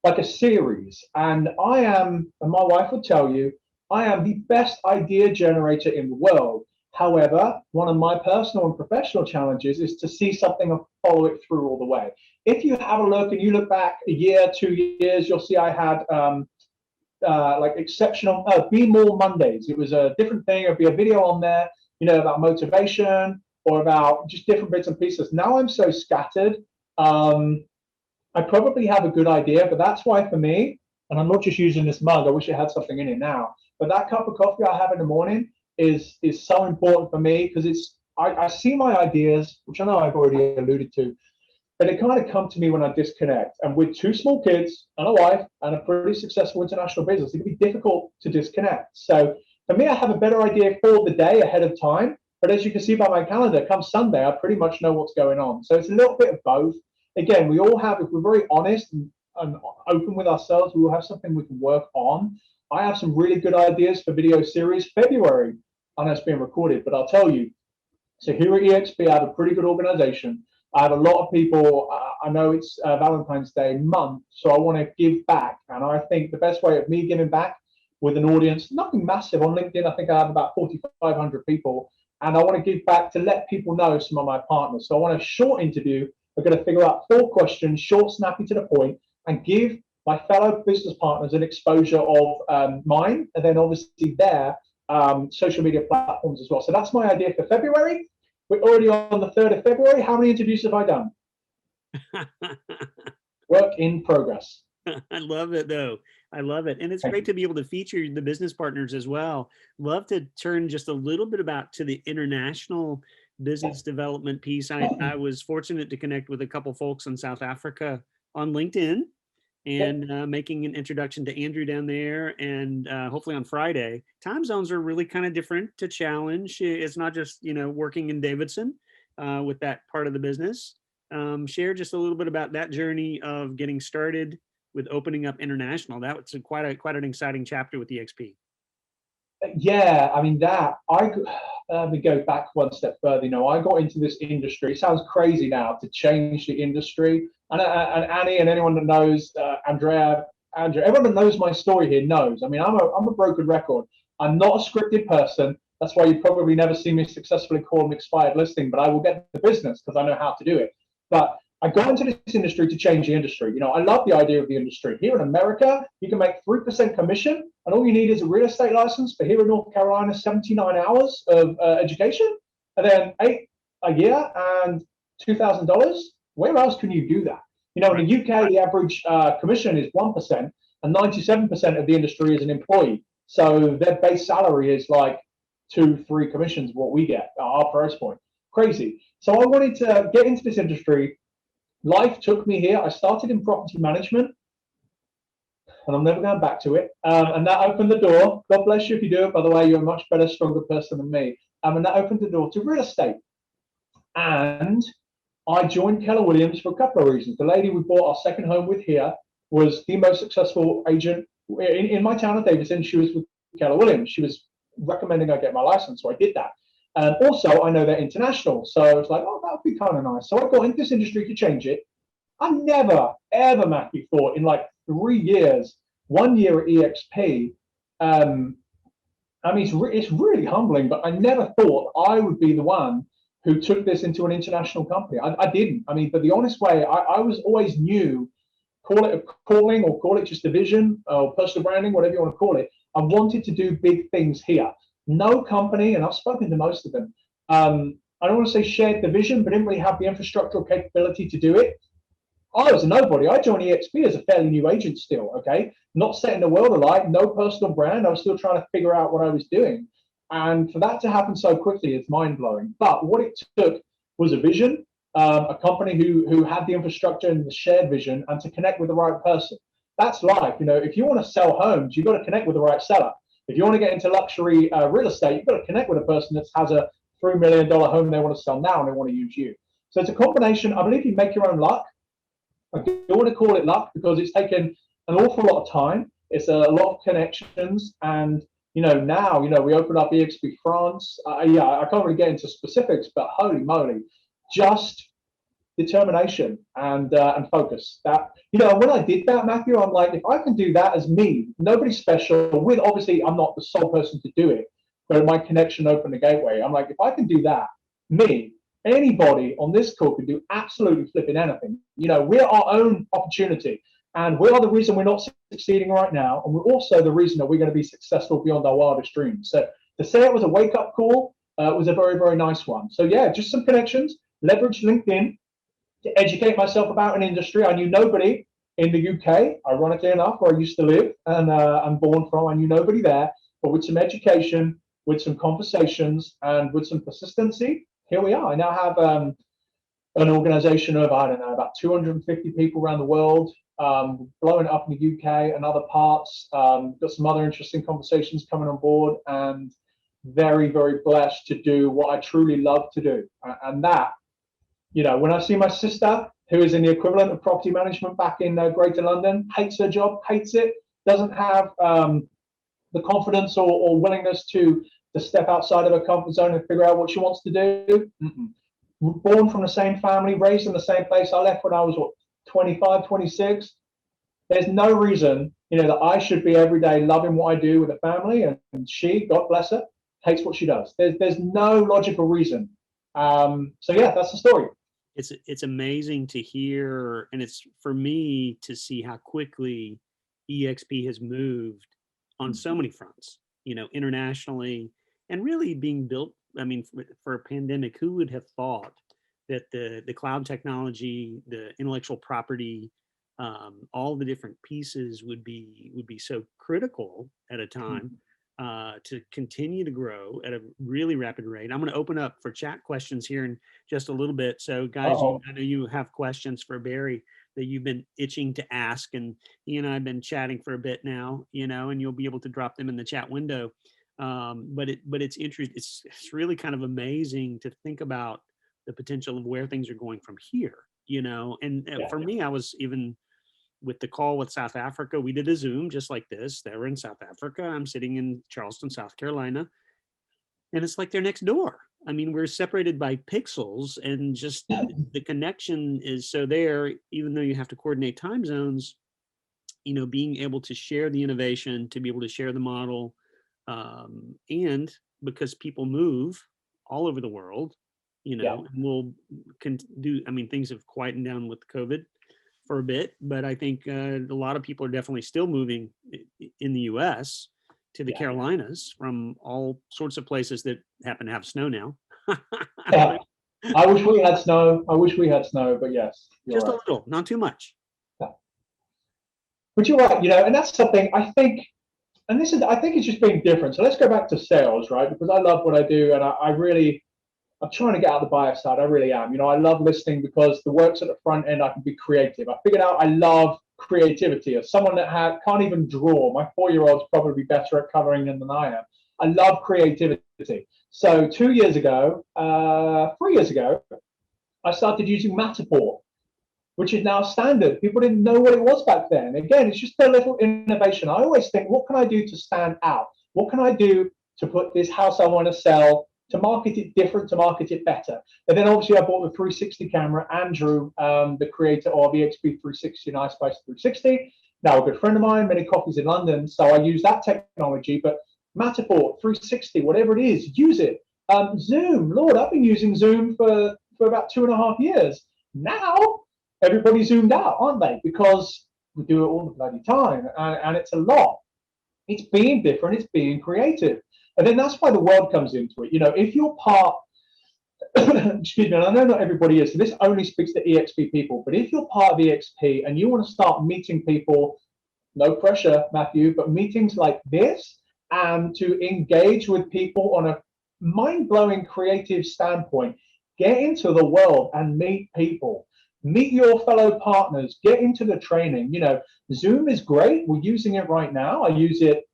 Speaker 2: like a series. And I am, and my wife would tell you, I am the best idea generator in the world. However, one of my personal and professional challenges is to see something and follow it through all the way. If you have a look and you look back a year, 2 years, you'll see I had like exceptional Be More Mondays. It was a different thing. It'd be a video on there, you know, about motivation or about just different bits and pieces. Now I'm so scattered. I probably have a good idea, but that's why for me, and I'm not just using this mug, I wish it had something in it now, but that cup of coffee I have in the morning is so important for me, because it's I see my ideas, which I know I've already alluded to, but they kind of come to me when I disconnect. And with 2 small kids and a wife and a pretty successful international business, it can be difficult to disconnect. So for me, I have a better idea for the day ahead of time. But as you can see by my calendar, come Sunday, I pretty much know what's going on. So it's a little bit of both. Again, we all have, if we're very honest and open with ourselves, we will have something we can work on. I have some really good ideas for video series. February, I know it's being recorded, but I'll tell you. So here at eXp, I have a pretty good organization. I have a lot of people. I know it's Valentine's Day month, so I want to give back. And I think the best way of me giving back with an audience, nothing massive on LinkedIn, I think I have about 4,500 people. And I want to give back to let people know some of my partners. So I want a short interview. We're going to figure out 4 questions, short, snappy, to the point, and give my fellow business partners an exposure of mine, and then obviously their social media platforms as well. So that's my idea for February. We're already on the 3rd of February. How many interviews have I done? Work in progress.
Speaker 1: I love it, though. I love it. And it's great to be able to feature the business partners as well. Love to turn just a little bit about to the international business development piece. I was fortunate to connect with a couple folks in South Africa on LinkedIn, and making an introduction to Andrew down there, and hopefully on Friday. Time zones are really kind of different to challenge. It's not just, you know, working in Davidson with that part of the business. Share just a little bit about that journey of getting started with opening up international. That was quite an exciting chapter with eXp.
Speaker 2: Yeah, I mean let me go back one step further. You know, I got into this industry. It sounds crazy now to change the industry. And Annie and anyone that knows Andrea, everyone that knows my story here knows. I mean, I'm a broken record. I'm not a scripted person. That's why you probably never see me successfully call an expired listing, but I will get the business because I know how to do it. But I got into this industry to change the industry. You know, I love the idea of the industry. Here in America, you can make 3% commission, and all you need is a real estate license. But here in North Carolina, 79 hours of education, and then 8 a year and $2,000. Where else can you do that? You know, in the UK, the average commission is 1%, and 97% of the industry is an employee. So their base salary is like 2-3 commissions of what we get at our price point. Crazy. So I wanted to get into this industry. Life took me here. I started in property management, and I'm never going back to it. And that opened the door. God bless you if you do it. By the way, you're a much better, stronger person than me. And that opened the door to real estate. And I joined Keller Williams for a couple of reasons. The lady we bought our second home with here was the most successful agent in my town of Davidson. She was with Keller Williams. She was recommending I get my license, so I did that. Also, I know they're international. So it's like, oh, that would be kind of nice. So I got into this industry to change it. I never, ever, Matthew, thought in like 3 years, 1 year at eXp, I mean, it's really humbling, but I never thought I would be the one who took this into an international company. I didn't. I mean, but the honest way, I was always new, call it a calling or call it just a vision or personal branding, whatever you want to call it. I wanted to do big things here. No company, and I've spoken to most of them, I don't want to say shared the vision, but didn't really have the infrastructural capability to do it. I was a nobody. I joined eXp as a fairly new agent still, okay? Not setting the world alight, no personal brand. I was still trying to figure out what I was doing. And for that to happen so quickly, it's mind-blowing. But what it took was a vision, a company who had the infrastructure and the shared vision, and to connect with the right person. That's life. You know, if you want to sell homes, you've got to connect with the right seller. If you want to get into luxury real estate, you've got to connect with a person that has a $3 million home they want to sell now and they want to use you. So it's a combination. I believe you make your own luck. I don't want to call it luck because it's taken an awful lot of time. It's a lot of connections, and now we opened up eXp France. Yeah, I can't really get into specifics, but holy moly, just determination and focus. That when I did that, Matthew, I'm like, if I can do that as me, nobody special. With obviously, I'm not the sole person to do it, but my connection opened the gateway. I'm like, if I can do that, me. Anybody on this call can do absolutely flipping anything. We're our own opportunity, and we are the reason we're not succeeding right now, and we're also the reason that we're going to be successful beyond our wildest dreams. So to say it was a wake-up call was a very, very nice one. So yeah, just some connections, leverage LinkedIn to educate myself about an industry. I knew nobody in the UK, ironically enough, where I used to live and I'm born from. I knew nobody there, but with some education, with some conversations, and with some persistency, here we are. I now have an organization of, I don't know, about 250 people around the world, blowing up in the UK and other parts. Got some other interesting conversations coming on board, and very, very blessed to do what I truly love to do. And that, when I see my sister, who is in the equivalent of property management back in Greater London, hates her job, hates it, doesn't have the confidence or willingness to step outside of her comfort zone and figure out what she wants to do. Born from the same family, raised in the same place. I left when I was 25, 26. There's no reason, that I should be every day loving what I do with a family, and she, God bless her, hates what she does. There's no logical reason. So yeah, that's the story.
Speaker 1: It's amazing to hear, and it's for me to see how quickly eXp has moved on so many fronts, internationally, and really being built. I mean, for a pandemic, who would have thought that the cloud technology, the intellectual property, all the different pieces would be so critical at a time to continue to grow at a really rapid rate. I'm going to open up for chat questions here in just a little bit. So guys, I know you have questions for Barry that you've been itching to ask, and he and I have been chatting for a bit now, and you'll be able to drop them in the chat window. But it's interesting. It's really kind of amazing to think about the potential of where things are going from here, and for me, I was even with the call with South Africa, we did a Zoom just like this. They were in South Africa. I'm sitting in Charleston, South Carolina, and it's like they're next door. I mean, we're separated by pixels, and just the connection is so there, even though you have to coordinate time zones, being able to share the innovation, to be able to share the model, and because people move all over the world, and we'll do, I mean, things have quietened down with COVID for a bit, but I think a lot of people are definitely still moving in the US to the Carolinas from all sorts of places that happen to have snow now.
Speaker 2: Yeah. I wish we had snow. But yes.
Speaker 1: Just
Speaker 2: right.
Speaker 1: a little, not too much.
Speaker 2: Yeah. But you're right, and that's something I think, and I think it's just being different. So let's go back to sales, right? Because I love what I do, and I'm trying to get out the buyer side. I really am. I love listening because the work's at the front end. I can be creative. I figured out I love creativity. As someone that can't even draw, my 4-year-old's probably better at coloring than I am. I love creativity. So 3 years ago, I started using Matterport, which is now standard. People didn't know what it was back then. Again, it's just a little innovation. I always think, what can I do to stand out? What can I do to put this house I want to sell to market it different, to market it better. And then obviously I bought the 360 camera. Andrew, the creator of eXp 360 and iSpace 360, now a good friend of mine, many copies in London. So I use that technology, but Matterport, 360, whatever it is, use it. Zoom, Lord, I've been using Zoom for about 2.5 years. Now everybody's zoomed out, aren't they? Because we do it all the bloody time, and it's a lot. It's being different, it's being creative. And then that's why the world comes into it. You know, if you're part, excuse me, and I know not everybody is, so this only speaks to eXp people, but if you're part of eXp and you want to start meeting people, no pressure, Matthew, but meetings like this, and to engage with people on a mind-blowing creative standpoint, get into the world and meet people. Meet your fellow partners, get into the training. You know, Zoom is great. We're using it right now. I use it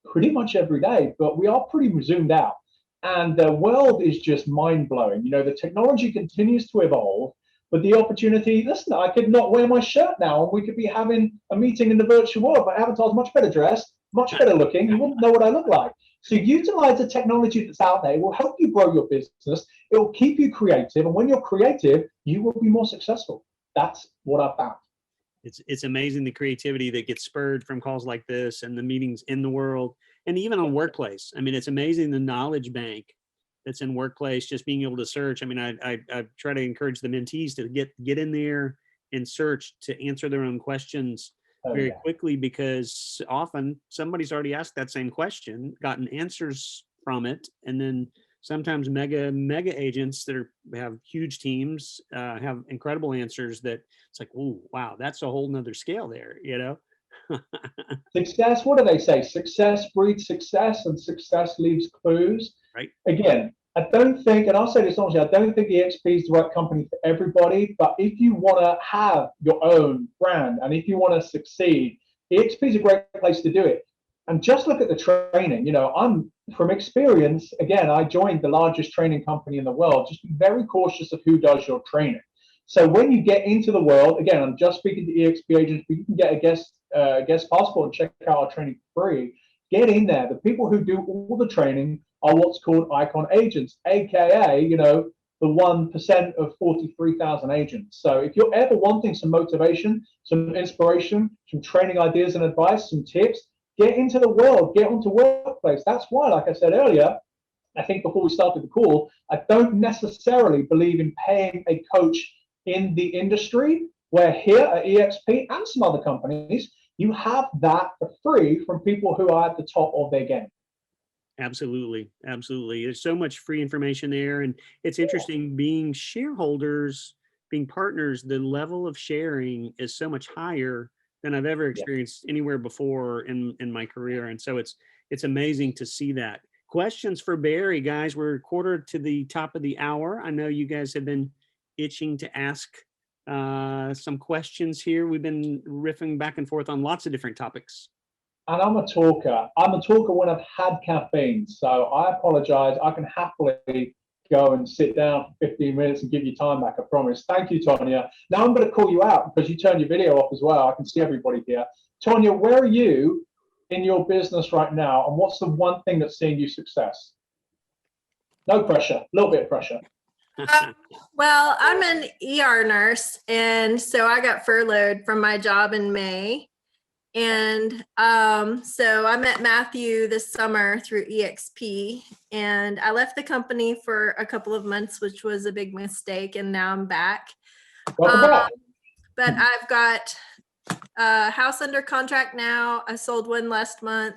Speaker 2: pretty much every day, but we are pretty zoomed out. And the world is just mind-blowing. You know, the technology continues to evolve, but the opportunity, listen, I could not wear my shirt now, and we could be having a meeting in the virtual world. My avatar's much better dressed, much better looking. You wouldn't know what I look like. So utilize the technology that's out there. It will help you grow your business. It will keep you creative. And when you're creative, you will be more successful. That's what I found.
Speaker 1: It's amazing the creativity that gets spurred from calls like this and the meetings in the world and even on workplace. I mean, it's amazing the knowledge bank that's in workplace, just being able to search. I mean, I try to encourage the mentees to get in there and search to answer their own questions very quickly, because often somebody's already asked that same question, gotten answers from it, and then sometimes mega agents that have huge teams have incredible answers that it's like, oh wow, that's a whole nother scale there, you know.
Speaker 2: Success, what do they say? Success breeds success, and success leaves clues.
Speaker 1: Right.
Speaker 2: Again, I don't think, and I'll say this honestly, I don't think eXp is the right company for everybody, but if you want to have your own brand and if you want to succeed, eXp is a great place to do it. And just look at the training. You know, I'm from experience, again, I joined the largest training company in the world. Just be very cautious of who does your training. So when you get into the world, again, I'm just speaking to eXp agents, but you can get a guest passport and check out our training for free. Get in there. The people who do all the training are what's called ICON agents, aka, you know, the 1% of 43,000 agents. So if you're ever wanting some motivation, some inspiration, some training ideas and advice, some tips, get into the world, get onto workplace. That's why, like I said earlier, I think before we started the call, I don't necessarily believe in paying a coach in the industry, where here at eXp and some other companies, you have that for free from people who are at the top of their game.
Speaker 1: Absolutely. There's so much free information there. And it's interesting being shareholders, being partners, the level of sharing is so much higher than I've ever experienced anywhere before in my career. And so it's amazing to see that. Questions for Barry, guys. We're quarter to the top of the hour. I know you guys have been itching to ask some questions here. We've been riffing back and forth on lots of different topics.
Speaker 2: And I'm a talker. I'm a talker when I've had caffeine. So I apologize. I can happily go and sit down for 15 minutes and give you time back, I promise. Thank you, Tonya. Now I'm going to call you out because you turned your video off as well. I can see everybody here. Tonya, where are you in your business right now? And what's the one thing that's seeing you success? No pressure, a little bit of pressure.
Speaker 3: Well, I'm an ER nurse, and so I got furloughed from my job in May. And so I met Matthew this summer through eXp, and I left the company for a couple of months, which was a big mistake, and now I'm back. But I've got a house under contract now. I sold one last month.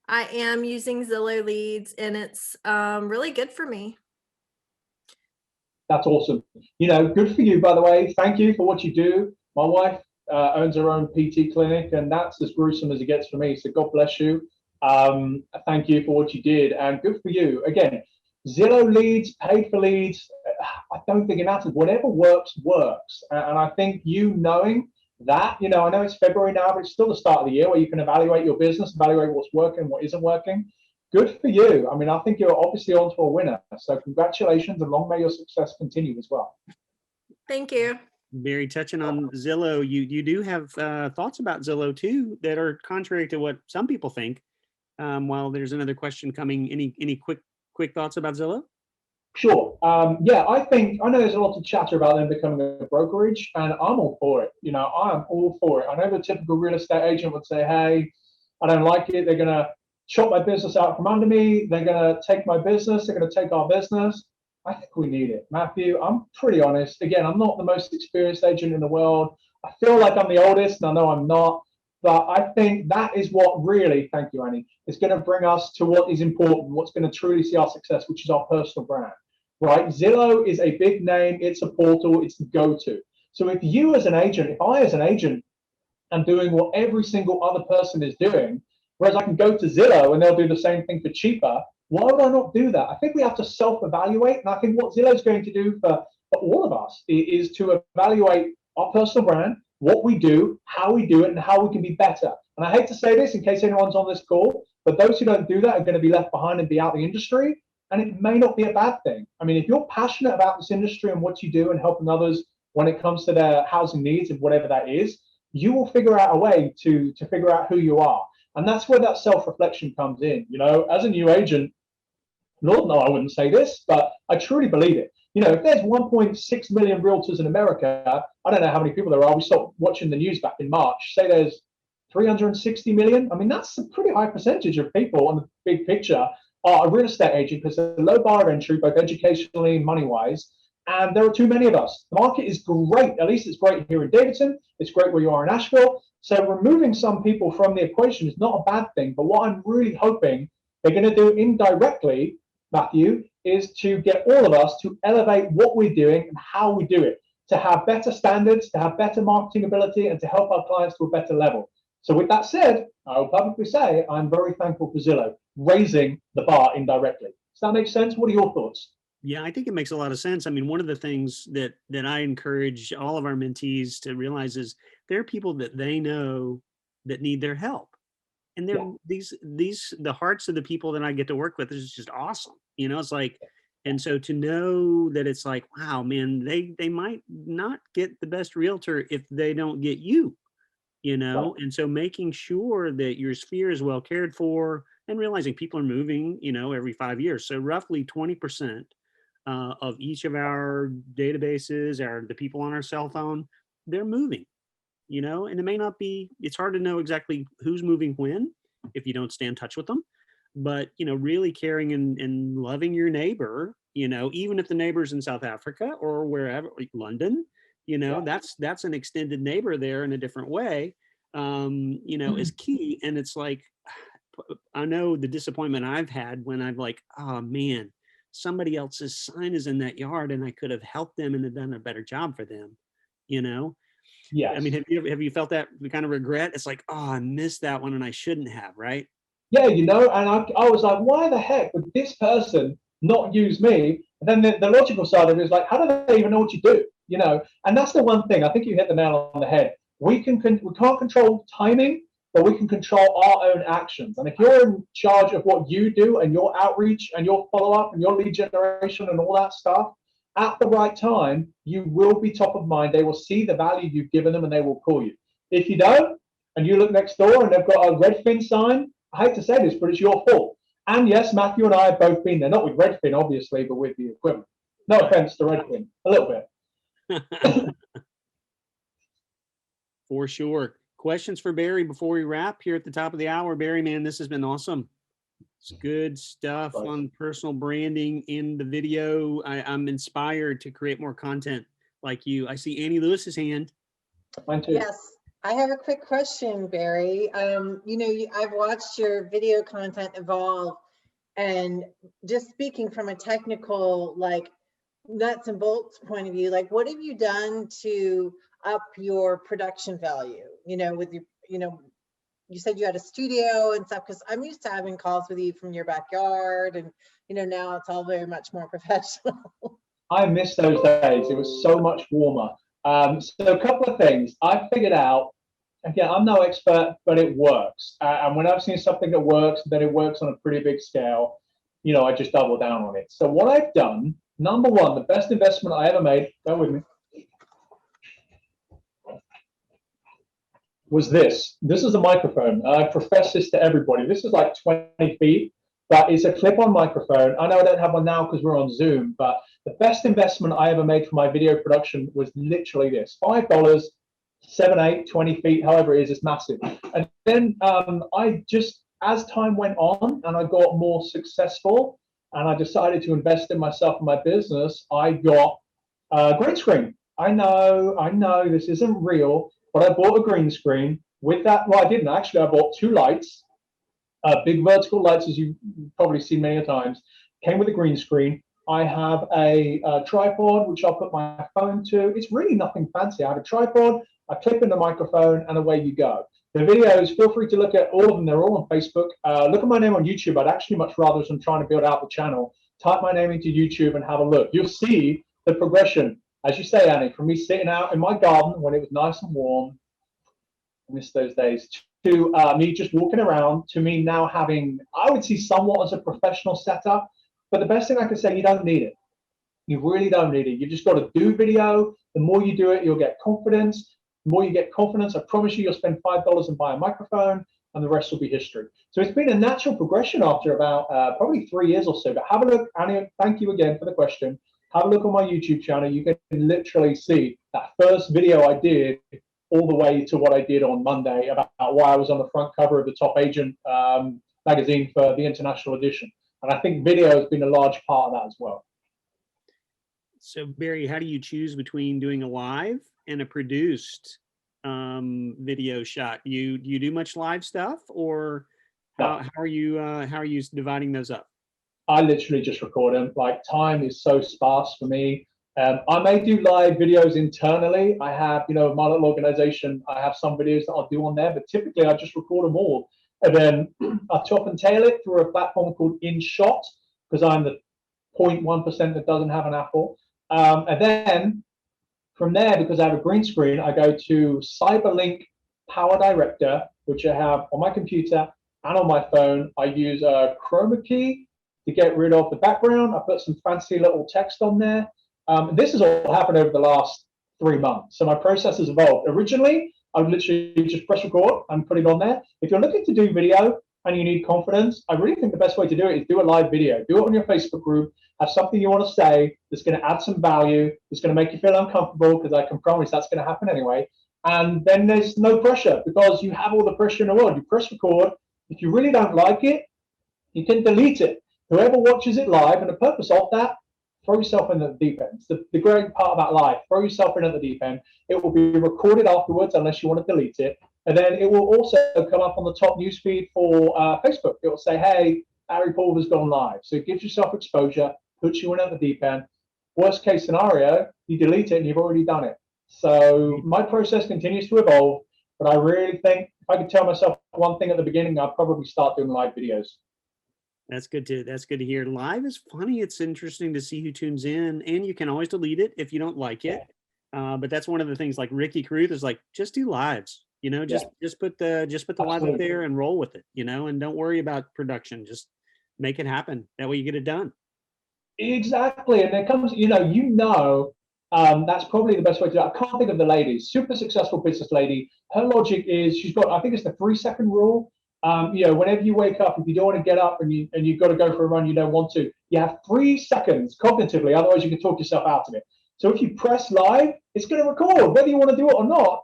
Speaker 3: I am using Zillow leads, and it's really good for me.
Speaker 2: That's awesome. You know, good for you, by the way. Thank you for what you do. My wife owns her own PT clinic, and that's as gruesome as it gets for me. So God bless you. Thank you for what you did, and good for you. Again, Zillow leads, paid for leads, I don't think it matters. Whatever works, works. And I think you knowing that, you know, I know it's February now, but it's still the start of the year where you can evaluate your business, evaluate what's working, what isn't working. Good for you. I mean, I think you're obviously on to a winner. So congratulations, and long may your success continue as well.
Speaker 3: Thank you.
Speaker 1: Barry, touching on Zillow, you do have thoughts about Zillow too that are contrary to what some people think. While there's another question coming, any quick quick thoughts about Zillow?
Speaker 2: Sure. Yeah, I know there's a lot of chatter about them becoming a brokerage, and I'm all for it. You know, I am all for it. I know the typical real estate agent would say, hey, I don't like it. They're going to chop my business out from under me. They're going to take my business. They're going to take our business. I think we need it. Matthew, I'm pretty honest. Again, I'm not the most experienced agent in the world. I feel like I'm the oldest, and I know I'm not. But I think that is what really, thank you, Annie, is going to bring us to what is important, what's going to truly see our success, which is our personal brand, right? Zillow is a big name. It's a portal. It's the go-to. So if you as an agent, if I as an agent am doing what every single other person is doing, whereas I can go to Zillow and they'll do the same thing for cheaper, why would I not do that? I think we have to self-evaluate. And I think what Zillow is going to do for all of us is to evaluate our personal brand, what we do, how we do it, and how we can be better. And I hate to say this in case anyone's on this call, but those who don't do that are going to be left behind and be out of the industry. And it may not be a bad thing. I mean, if you're passionate about this industry and what you do and helping others when it comes to their housing needs and whatever that is, you will figure out a way to figure out who you are. And that's where that self-reflection comes in. You know, as a new agent, Lord, no, I wouldn't say this, but I truly believe it. You know, if there's 1.6 million realtors in America, I don't know how many people there are. We stopped watching the news back in March. Say there's 360 million. I mean, that's a pretty high percentage of people on the big picture are a real estate agent because there's a low bar of entry, both educationally and money-wise. And there are too many of us. The market is great. At least it's great here in Davidson. It's great where you are in Asheville. So removing some people from the equation is not a bad thing. But what I'm really hoping they're going to do indirectly, Matthew, is to get all of us to elevate what we're doing and how we do it, to have better standards, to have better marketing ability, and to help our clients to a better level. So with that said, I will publicly say I'm very thankful for Zillow raising the bar indirectly. Does that make sense? What are your thoughts?
Speaker 1: Yeah, I think it makes a lot of sense. I mean, one of the things that I encourage all of our mentees to realize is there are people that they know that need their help. And they're the hearts of the people that I get to work with is just awesome. You know, it's like, and so to know that it's like, wow, man, they might not get the best realtor if they don't get you, you know? And so making sure that your sphere is well cared for and realizing people are moving, you know, every 5 years. So roughly 20% of each of our databases, the people on our cell phone, they're moving, you know, and it may not be, it's hard to know exactly who's moving when if you don't stay in touch with them. But, you know, really caring and loving your neighbor, you know, even if the neighbor's in South Africa or wherever, like London, you know, that's an extended neighbor there in a different way, you know, is key. And it's like, I know the disappointment I've had when I've like, oh man, somebody else's sign is in that yard and I could have helped them and have done a better job for them, you know?
Speaker 2: Yes.
Speaker 1: I mean, have you felt that kind of regret? It's like, oh, I missed that one and I shouldn't have, right?
Speaker 2: Yeah, you know, and I was like, why the heck would this person not use me? And then the logical side of it is like, how do they even know what you do? You know, and that's the one thing. I think you hit the nail on the head. We can't control timing, but we can control our own actions. And if you're in charge of what you do and your outreach and your follow-up and your lead generation and all that stuff, at the right time, you will be top of mind. They will see the value you've given them and they will call you. If you don't, and you look next door and they've got a Redfin sign, I hate to say this, but it's your fault. And yes, Matthew and I have both been there, not with Redfin, obviously, but with the equipment. No offense to Redfin, a little bit.
Speaker 1: For sure. Questions for Barry before we wrap here at the top of the hour? Barry, man, this has been awesome. It's good stuff on personal branding in the video. I'm inspired to create more content like you. I see Annie Lewis's hand.
Speaker 2: Mine too.
Speaker 4: Yes, I have a quick question, Barry. You know, I've watched your video content evolve, and just speaking from a technical, like nuts and bolts point of view, like what have you done to up your production value? You know, with your, you know, you said you had a studio and stuff, because I'm used to having calls with you from your backyard, and you know, now it's all very much more professional.
Speaker 2: I miss those days. It was so much warmer. So a couple of things I figured out. Again, I'm no expert, but it works. And when I've seen something that works, then it works on a pretty big scale, you know, I just double down on it. So what I've done, number one, the best investment I ever made, bear with me, was this. This is a microphone. I profess this to everybody. This is like 20 feet. but it's a clip-on microphone. I know I don't have one now because we're on Zoom, but the best investment I ever made for my video production was literally this: $5, 7, 8, 20 feet, however it is, it's massive. And then I just, as time went on and I got more successful and I decided to invest in myself and my business, I got a green screen. I know this isn't real, but I bought a green screen with that. Well, I didn't actually. I bought 2 lights, big vertical lights, as you've probably seen many times. Came with a green screen. I have a tripod, which I'll put my phone to. It's really nothing fancy. I have a tripod, I clip in the microphone, and away you go. The videos, feel free to look at all of them. They're all on Facebook. Look at my name on YouTube. I'd actually much rather, as I'm trying to build out the channel, type my name into YouTube and have a look. You'll see the progression. As you say, Annie, from me sitting out in my garden when it was nice and warm, I miss those days, to me just walking around, to me now having, I would see somewhat as a professional setup. But the best thing I can say, you don't need it. You really don't need it. You just got to do video. The more you do it, you'll get confidence. The more you get confidence, I promise you, you'll spend $5 and buy a microphone, and the rest will be history. So it's been a natural progression after about probably 3 years or so. But have a look, Annie, thank you again for the question. Have a look on my YouTube channel. You can literally see that first video I did all the way to what I did on Monday about why I was on the front cover of the Top Agent magazine for the international edition. And I think video has been a large part of that as well.
Speaker 1: So Barry, how do you choose between doing a live and a produced video shot? You do much live stuff, or how are you dividing those up?
Speaker 2: I literally just record them. Like, time is so sparse for me. I may do live videos internally. I have, my little organization, I have some videos that I'll do on there, but typically I just record them all. And then I top and tail it through a platform called InShot, because I'm the 0.1% that doesn't have an Apple. And then from there, because I have a green screen, I go to CyberLink Power Director, which I have on my computer and on my phone. I use a chroma key to get rid of the background. I put some fancy little text on there. This has all happened over the last 3 months. So my process has evolved. Originally, I would literally just press record and put it on there. If you're looking to do video and you need confidence, I really think the best way to do it is do a live video. Do it on your Facebook group. Have something you want to say that's going to add some value, that's going to make you feel uncomfortable, because I can promise that's going to happen anyway. And then there's no pressure, because you have all the pressure in the world. You press record. If you really don't like it, you can delete it. Whoever watches it live, and the purpose of that, throw yourself in the deep end. It's the great part about life. Throw yourself in at the deep end. It will be recorded afterwards, unless you want to delete it. And then it will also come up on the top newsfeed for Facebook. It will say, hey, Barry Pulver's gone live. So it gives yourself exposure, puts you in at the deep end. Worst case scenario, you delete it and you've already done it. So my process continues to evolve, but I really think if I could tell myself one thing at the beginning, I'd probably start doing live videos.
Speaker 1: That's good to hear. Live is funny. It's interesting to see who tunes in, and you can always delete it if you don't like it. But that's one of the things. Like Ricky Caruth is like, just do lives. Just put the live up there and roll with it. And don't worry about production. Just make it happen. That way you get it done.
Speaker 2: Exactly. And there comes, that's probably the best way to do it. I can't think of the lady, super successful business lady. Her logic is she's got, I think it's the 3-second rule. Whenever you wake up, if you don't want to get up and you've got to go for a run, you don't want to, you have 3 seconds cognitively, otherwise you can talk yourself out of it. So if you press live, it's going to record, whether you want to do it or not,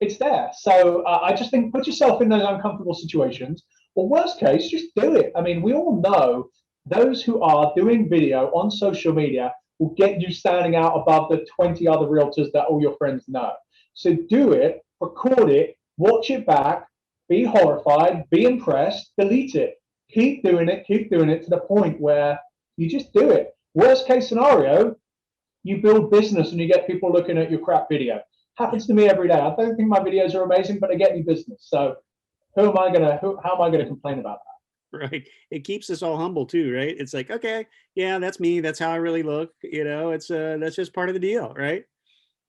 Speaker 2: it's there. So I just think put yourself in those uncomfortable situations, or worst case, just do it. I mean, we all know those who are doing video on social media will get you standing out above the 20 other realtors that all your friends know. So do it, record it, watch it back, be horrified, be impressed, delete it. Keep doing it to the point where you just do it. Worst case scenario, you build business and you get people looking at your crap video. Happens to me every day. I don't think my videos are amazing, but they get me business. So how am I gonna complain about that?
Speaker 1: Right. It keeps us all humble too, right? It's like, okay, yeah, that's me. That's how I really look. It's that's just part of the deal, right?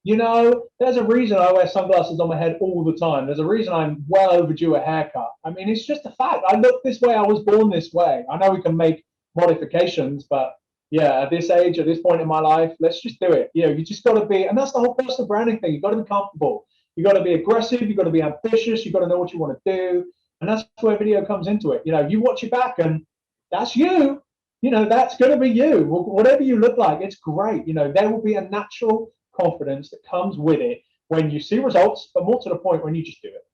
Speaker 2: There's a reason I wear sunglasses on my head all the time. There's a reason I'm well overdue a haircut. I mean, it's just a fact. I look this way. I was born this way. I know we can make modifications, but yeah, at this age, at this point in my life, let's just do it. You just got to be, and that's the whole personal branding thing. You got to be comfortable. You got to be aggressive. You got to be ambitious. You got to know what you want to do. And that's where video comes into it. You watch it back and that's you. You know, that's going to be you. Whatever you look like, it's great. You know, there will be a natural confidence that comes with it when you see results, but more to the point, when you just do it.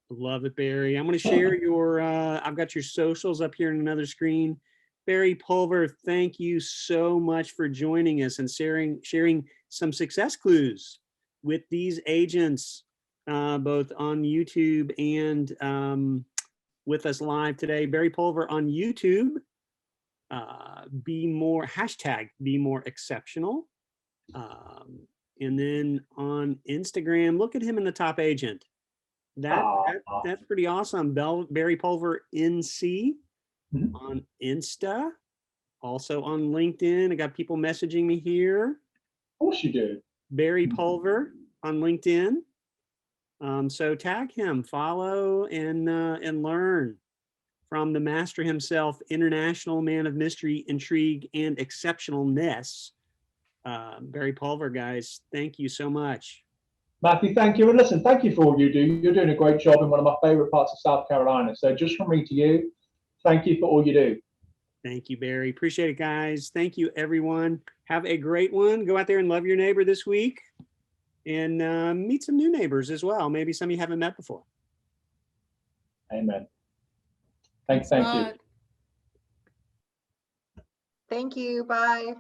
Speaker 1: Love it, Barry. I'm going to share your, I've got your socials up here on another screen. Barry Pulver, thank you so much for joining us and sharing some success clues with these agents, both on YouTube and with us live today. Barry Pulver on YouTube, be more exceptional. And then on Instagram, look at him in the top agent. That's pretty awesome. Barry Pulver NC on Insta, also on LinkedIn. I got people messaging me here.
Speaker 2: Of course you do.
Speaker 1: Barry Pulver on LinkedIn. So tag him, follow, and learn from the master himself, international man of mystery, intrigue, and exceptionalness. Barry Pulver, guys, thank you so much.
Speaker 2: Matthew, thank you. And listen, thank you for all you do. You're doing a great job in one of my favorite parts of South Carolina. So just from me to you, thank you for all you do.
Speaker 1: Thank you, Barry. Appreciate it, guys. Thank you, everyone. Have a great one. Go out there and love your neighbor this week and meet some new neighbors as well. Maybe some you haven't met before.
Speaker 2: Amen. Thank you.
Speaker 4: Thank you. Bye.